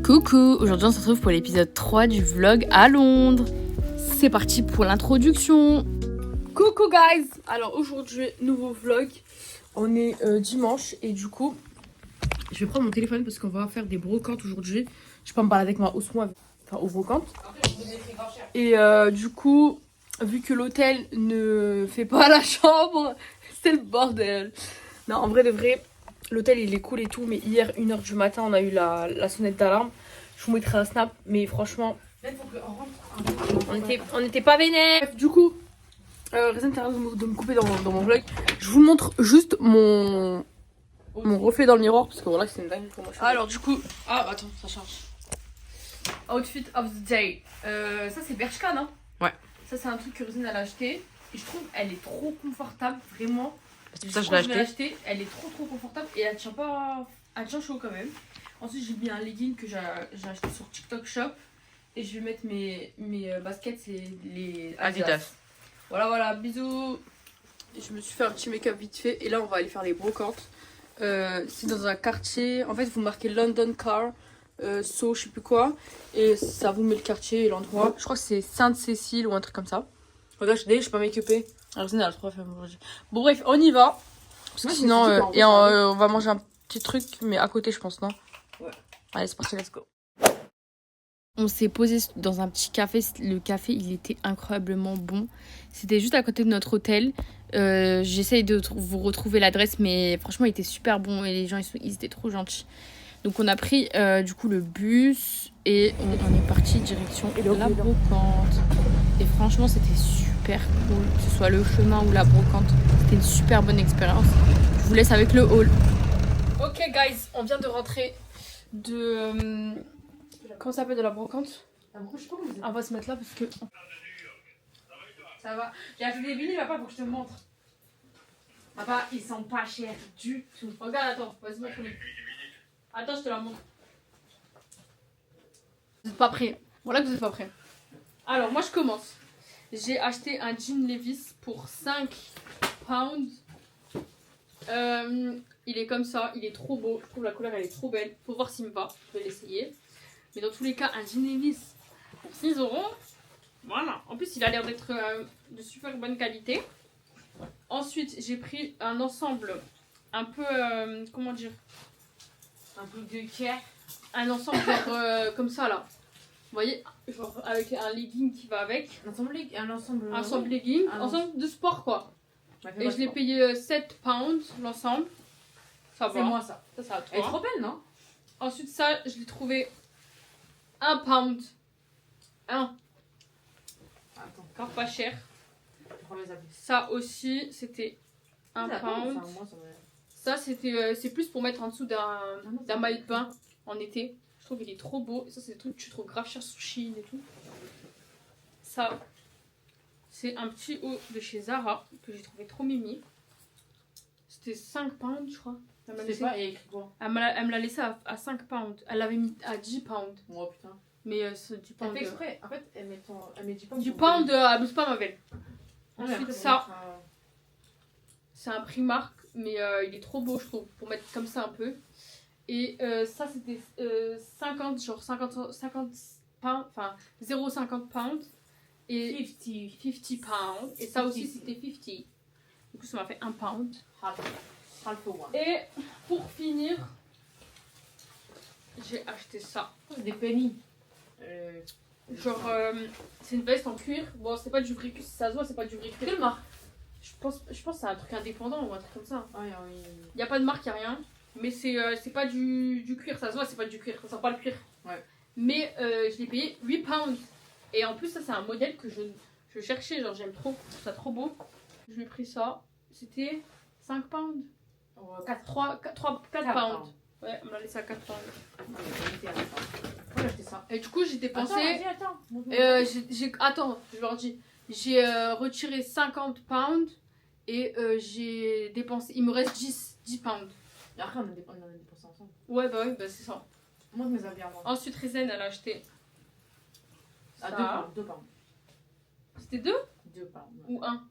Coucou, aujourd'hui on se retrouve pour l'épisode 3 du vlog à Londres. C'est parti pour l'introduction. Coucou guys. Alors aujourd'hui, nouveau vlog. On est dimanche et du coup, je vais prendre mon téléphone parce qu'on va faire des brocantes aujourd'hui. Je peux me balader avec ma hausse aux brocantes. Et du coup, vu que l'hôtel ne fait pas la chambre, c'est le bordel. Non, en vrai de vrai, l'hôtel il est cool et tout, mais hier 1h du matin on a eu la sonnette d'alarme. Je vous mettrai un snap, mais franchement, on était pas vénère. Bref, du coup, Rezen t'arrête de me couper dans mon vlog. Je vous montre juste mon reflet dans le miroir parce que voilà, c'est une dingue pour moi. Alors du coup, attends, ça charge. Outfit of the day. Ça c'est Bershka, non? Ouais. Ça c'est un truc que Rezen elle a acheté et je trouve elle est trop confortable, vraiment. C'est pour ça que je l'ai acheté. Elle est trop confortable et elle tient pas, elle tient chaud quand même. Ensuite j'ai mis un legging que j'ai acheté sur TikTok Shop et je vais mettre mes baskets, c'est les Adidas. Voilà, bisous. Je me suis fait un petit make-up vite fait et là on va aller faire les brocantes. C'est dans un quartier, en fait vous marquez London Car, So je sais plus quoi et ça vous met le quartier et l'endroit. Je crois que c'est Sainte-Cécile ou un truc comme ça. Regarde, je suis pas make-upée. Alors c'est trop fait. Bon bref, on y va. Parce que sinon, on va manger un petit truc, mais à côté je pense, non? Ouais. Allez, c'est parti, let's go. On s'est posé dans un petit café. Le café, il était incroyablement bon. C'était juste à côté de notre hôtel. J'essaye de vous retrouver l'adresse, mais franchement, il était super bon et les gens, ils étaient trop gentils. Donc, on a pris du coup le bus et on est parti direction la brocante. Et franchement, c'était super cool. Que ce soit le chemin ou la brocante, c'était une super bonne expérience. Je vous laisse avec le haul. Ok, guys, on vient de rentrer de... Comment ça s'appelle, de la brocante? On va se mettre là parce que... Ça va. J'ai acheté des vinyles, papa, pour que je te montre. Papa, ils sont pas chers du tout. Regarde, attends, vas-y, montre-les. Attends, je te la montre. Vous êtes pas prêts. Voilà que vous êtes pas prêts. Alors, moi, je commence. J'ai acheté un jean Levi's pour 5 pounds. Il est comme ça, il est trop beau. Je trouve la couleur, elle est trop belle. Faut voir s'il me va. Je vais l'essayer. Mais dans tous les cas, un jean Levi's pour 6 €. Voilà. En plus, il a l'air d'être de super bonne qualité. Ensuite, j'ai pris un ensemble un peu, comment dire, un peu de care. Un ensemble genre, comme ça là. Vous voyez, genre avec un legging qui va avec. Un ensemble legging. Ensemble de sport quoi. Et je l'ai payé 7 pounds l'ensemble. Ça va. C'est moi ça. Ça Elle est trop belle, non? Ensuite, ça, je l'ai trouvé 1 pound. Attends. Encore pas cher. Ça aussi, c'était 1 pound. Ça, c'était, c'est plus pour mettre en dessous d'un maillot de bain en été. Je trouve qu'il est trop beau. Ça, c'est des trucs que tu trouves grave cher sur Shein et tout. Ça, c'est un petit haut de chez Zara que j'ai trouvé trop mimi. C'était 5 pounds, je crois. Elle me l'a laissé à 5 pounds. Elle l'avait mis à 10 pounds. Oh putain. Mais c'est du pound. Elle fait exprès. En fait, elle met 10 pounds. Du pound, abuse pas ma belle. Ensuite, ça, c'est un Primark, mais il est trop beau, je trouve, pour mettre comme ça un peu. Et ça, c'était 50 pounds, enfin 0,50 pounds. Et 50 pounds. Et ça aussi, c'était 50. Du coup, ça m'a fait 1 pound. Et pour finir, j'ai acheté ça. Des pennies. Genre, c'est une veste en cuir. Bon, c'est pas du vrai cuir, si ça se voit, c'est pas du vrai cuir. Quelle marque? Je pense que c'est un truc indépendant ou un truc comme ça. Oui. Y a pas de marque, y a rien. Mais c'est pas du cuir, ça se voit, c'est pas du cuir, ça sent pas le cuir. Ouais. Mais je l'ai payé 8 pounds. Et en plus, ça, c'est un modèle que je cherchais, genre j'aime trop, je trouve ça trop beau. Je lui ai pris ça, c'était 5 pounds. 4 pounds. Ouais, on me l'a laissé à 4 pounds. Ouais, ça. Et du coup, j'ai dépensé. Attends. Attends, je leur dis. J'ai retiré 50 pounds et j'ai dépensé. Il me reste 10 pounds. Et après, on a dépensé ensemble. Ouais, bah c'est ça. Moi, je mes habits à moi. Ensuite, Rezen, elle a acheté. À 2 pounds. C'était 2 2 pounds. Ou 1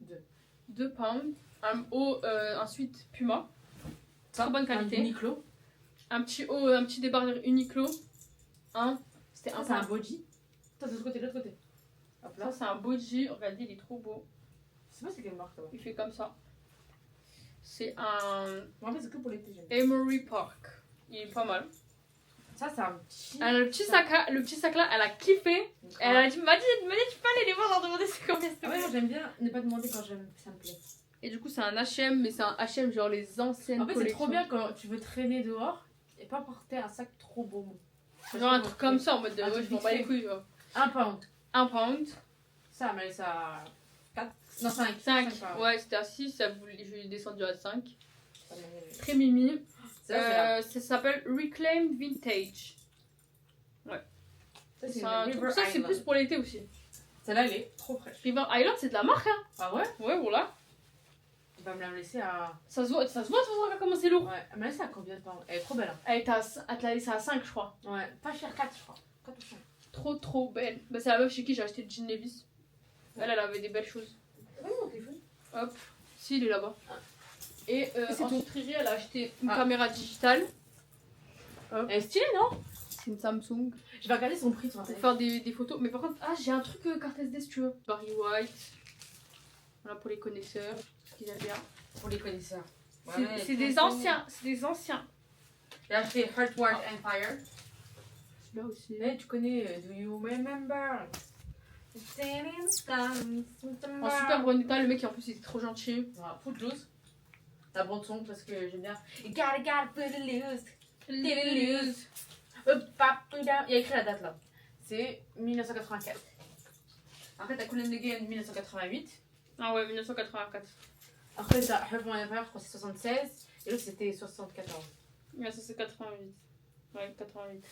2 pounds. Un haut, ensuite Puma. Très bonne qualité. Un Uniqlo. Un petit haut, un petit débardeur Uniqlo. C'était Ça, un c'est un pound. boji. Toi, de l'autre côté. Hop là. Ça, c'est un boji. Regardez, il est trop beau. Je sais pas c'est quelle marque, toi. Il fait comme ça. C'est un Mais en fait, c'est que pour l'été, j'aime. Emery Park. Il est pas mal. Ça, c'est un petit. Elle a le petit sac là, elle a kiffé. Elle a dit, m'a dit, tu peux aller les voir, leur demander c'est combien Ah ouais, moi, c'était. j'aime bien ne pas demander quand ça me plaît. Et du coup, c'est un H&M, mais c'est un H&M genre les anciennes En fait, c'est collections. trop bien quand tu veux traîner dehors et pas porter un sac trop beau. Genre un truc comme ça en mode de Un ouais, truc je m'en bats les vite couilles, genre. Un pound. 1 pound. Ça, mais ça. 4. Non, 5. 5. Ouais, c'était à 6, je suis descendu à 5. Ça, Très mimi. c'est Ça s'appelle Reclaim Vintage. ça, Ça, c'est plus pour l'été aussi. Celle-là, elle est trop fraîche. River Island, c'est de la marque, hein. Ah ouais? Ouais, voilà. Tu vas me la laisser à. Ça se voit de toute façon comment c'est lourd. Ouais, elle m'a laissé à combien de pounds? Elle est trop belle. Hein. Elle te l'a laissé à 5, je crois. Ouais, pas cher, 4, je crois. 4 ou 5. Trop belle. Bah, c'est la meuf chez qui j'ai acheté le jean Levi's. Elle avait des belles choses. Oui, mon téléphone. Hop. Si, il est là-bas. Et c'est ensuite, Riri, elle a acheté une Ah. caméra digitale. Elle est stylée, non? C'est une Samsung. Je vais regarder son prix sur Pour Internet. faire des photos. Mais par contre, j'ai un truc carte SD si tu veux. Barry White. Voilà pour les connaisseurs. Qui aiment bien. Pour les connaisseurs. C'est des anciens. C'est des anciens. J'ai acheté Heartward Empire. Celui-là aussi. Mais tu connais Do You Remember? En super bon état, le mec en plus il était trop gentil. Voilà, Footloose. La bande son parce que j'aime bien. You gotta put it loose. Il Il y a écrit la date là. C'est 1984. Après t'as Cool and the Game 1988. Ah ouais, 1984. Après t'as Heartward Empire, je crois que c'est 76. Et l'autre c'était 74. Ouais, ça c'est 88. Ouais, 88.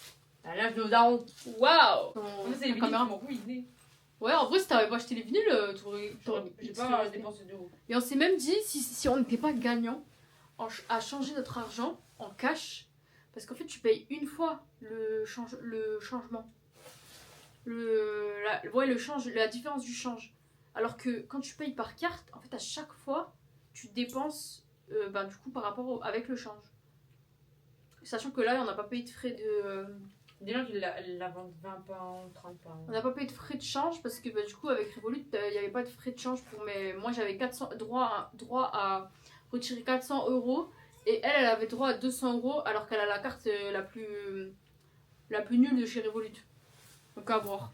À l'âge de nos darons. Waouh! C'est les caméra. m'ont ruiné. Ouais, en vrai, si t'avais pas acheté les vinyles, t'aurais J'ai pas dépensé de ouf. Et on s'est même dit, si on n'était pas gagnant, à changer notre argent en cash, parce qu'en fait, tu payes une fois le changement. La différence du change. Alors que quand tu payes par carte, en fait, à chaque fois, tu dépenses du coup par rapport avec le change. Sachant que là, on n'a pas payé de frais de. Des gens qui la vendent 20 pounds, 30 pounds. On n'a pas payé de frais de change parce que du coup avec Revolut il n'y avait pas de frais de change pour moi j'avais droit à retirer 400 € et elle avait droit à 200 € alors qu'elle a la carte la plus nulle de chez Revolut. Donc à voir.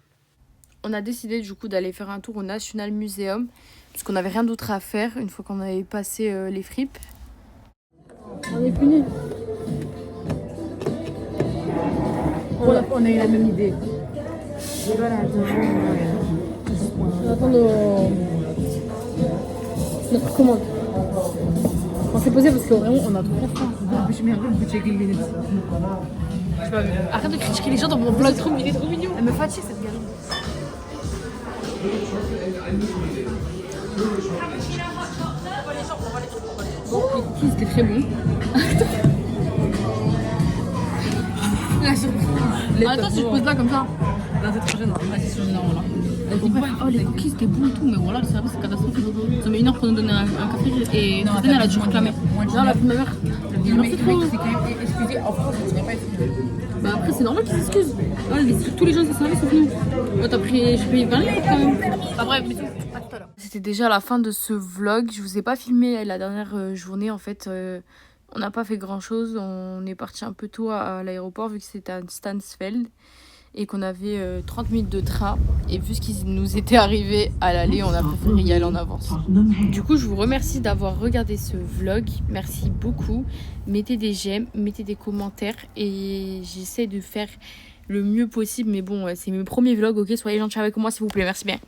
On a décidé du coup d'aller faire un tour au National Museum parce qu'on n'avait rien d'autre à faire une fois qu'on avait passé les fripes. On est punis. On a eu la même idée. On attend notre commande. On s'est posé parce que vraiment on a trop faim. Je mets un peu de checker les minutes. Arrête de critiquer les gens dans mon vlog, il est trop mignon. Elle me fatigue cette gamine. Bon, les cookies c'était très bon. Attends, si je pose là comme ça. Là, c'est trop gênant. Vas-y, sur le nord, là. Oh, les cookies c'était bon et tout, mais voilà, le service c'est catastrophique. Ça met 1 heure pour nous donner un café et Christine elle a dû réclamer. Non, la ma mère. Mais c'est trop. Excusez, en France, je ne pas excusé. Bah après, c'est normal qu'ils s'excusent. Tous les gens de service sauf nous. Oh, j'ai payé 20 € quand même. Bah bref, mais à tout à l'heure. C'était déjà la fin de ce vlog. Je vous ai pas filmé la dernière journée en fait. On n'a pas fait grand chose. On est parti un peu tôt à l'aéroport vu que c'était à Stansfeld et qu'on avait 30 minutes de train. Et vu ce qui nous était arrivé à l'aller, on a préféré y aller en avance. Du coup, je vous remercie d'avoir regardé ce vlog. Merci beaucoup. Mettez des j'aime, mettez des commentaires et j'essaie de faire le mieux possible. Mais bon, c'est mes premiers vlogs, ok? Soyez gentils avec moi s'il vous plaît. Merci bien.